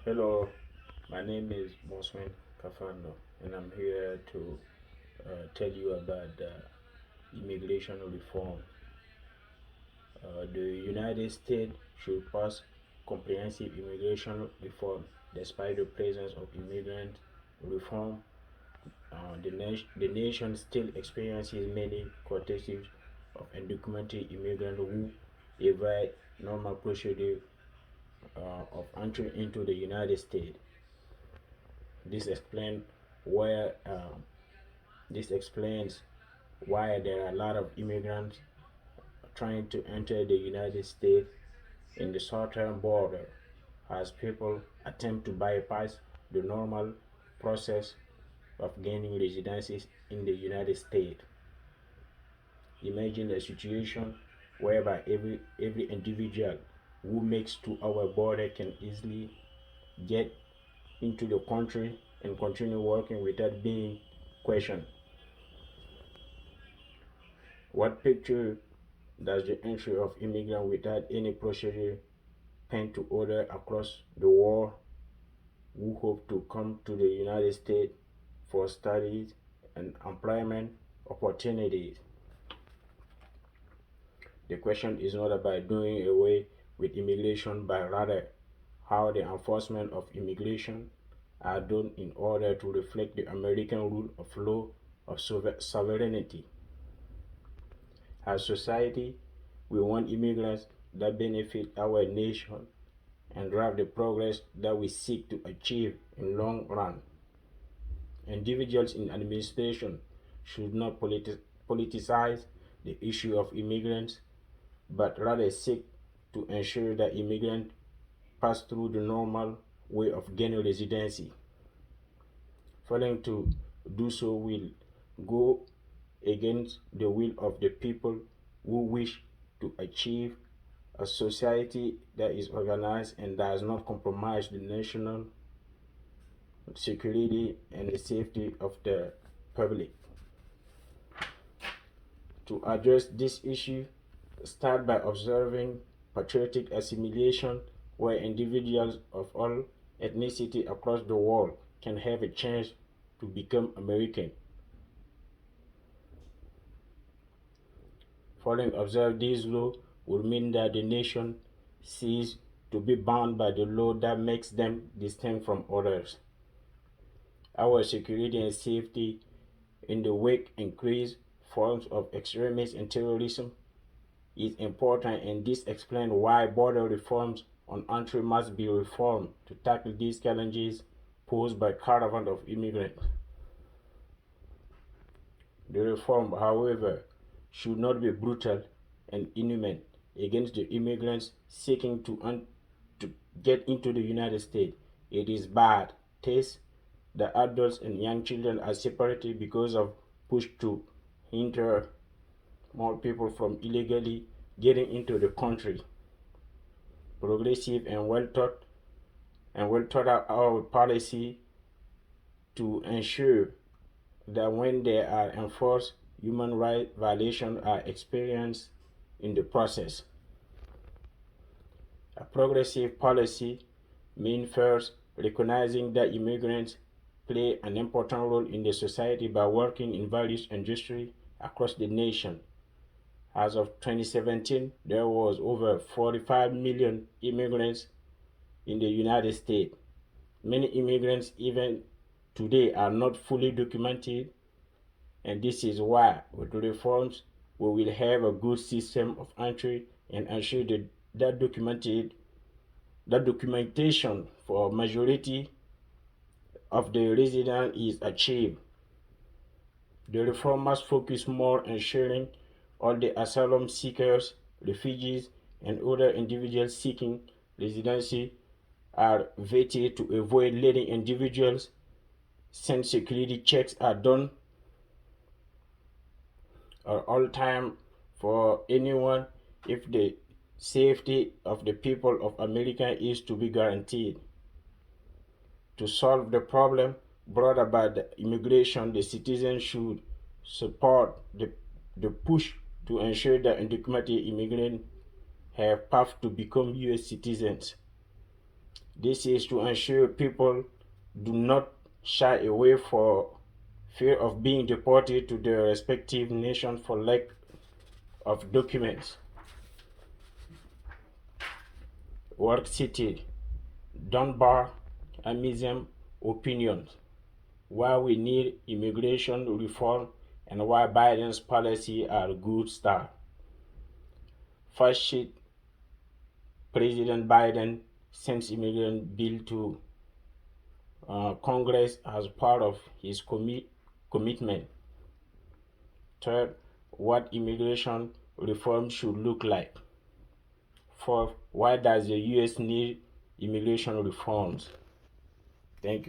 Hello, my name is Mosman Kafando, and I'm here to tell you about immigration reform. The United States should pass comprehensive immigration reform. Despite the presence of immigrant reform, the nation still experiences many cases of undocumented immigrants who evade normal procedure of entry into the United States. This explains where this explains why there are a lot of immigrants trying to enter the United States in the southern border as people attempt to bypass the normal process of gaining residency in the United States. Imagine a situation whereby every individual who makes to our border can easily get into the country and continue working without being questioned. What picture does the entry of immigrants without any procedure paint to others across the world who hope to come to the United States for studies and employment opportunities? The question is not about doing away with immigration, but rather how the enforcement of immigration are done in order to reflect the American rule of law of sovereignty. As society, we want immigrants that benefit our nation and drive the progress that we seek to achieve in long run. Individuals in administration should not politicize the issue of immigrants, but rather seek to ensure that immigrants pass through the normal way of gaining residency. Failing to do so will go against the will of the people who wish to achieve a society that is organized and does not compromise the national security and the safety of the public. To address this issue, start by observing patriotic assimilation, where individuals of all ethnicity across the world can have a chance to become American. Following observe this law would mean that the nation cease to be bound by the law that makes them distinct from others. Our security and safety in the wake increased forms of extremism and terrorism is important, and this explains why border reforms on entry must be reformed to tackle these challenges posed by caravan of immigrants. The reform, however, should not be brutal and inhumane against the immigrants seeking to get into the United States. It is bad taste that adults and young children are separated because of push to hinder more people from illegally getting into the country. Progressive and well thought out policy to ensure that when they are enforced, human rights violations are experienced in the process. A progressive policy means first recognizing that immigrants play an important role in the society by working in various industries across the nation. As of 2017, there was over 45 million immigrants in the United States. Many immigrants, even today, are not fully documented, and this is why, with reforms, we will have a good system of entry and ensure that documentation for majority of the residents is achieved. The reform must focus more on ensuring all the asylum seekers, refugees, and other individuals seeking residency are vetted to avoid letting individuals since security checks are done at all time for anyone if the safety of the people of America is to be guaranteed. To solve the problem brought about the immigration, the citizens should support the push to ensure that undocumented immigrants have path to become U.S. citizens. This is to ensure people do not shy away for fear of being deported to their respective nation for lack of documents. Work City, Dunbar, Amism opinions. Why we need immigration reform and why Biden's policy are a good start. First sheet, President Biden sends immigrant bill to Congress as part of his commitment. Third, what immigration reform should look like. Fourth, why does the US need immigration reforms? Thank you.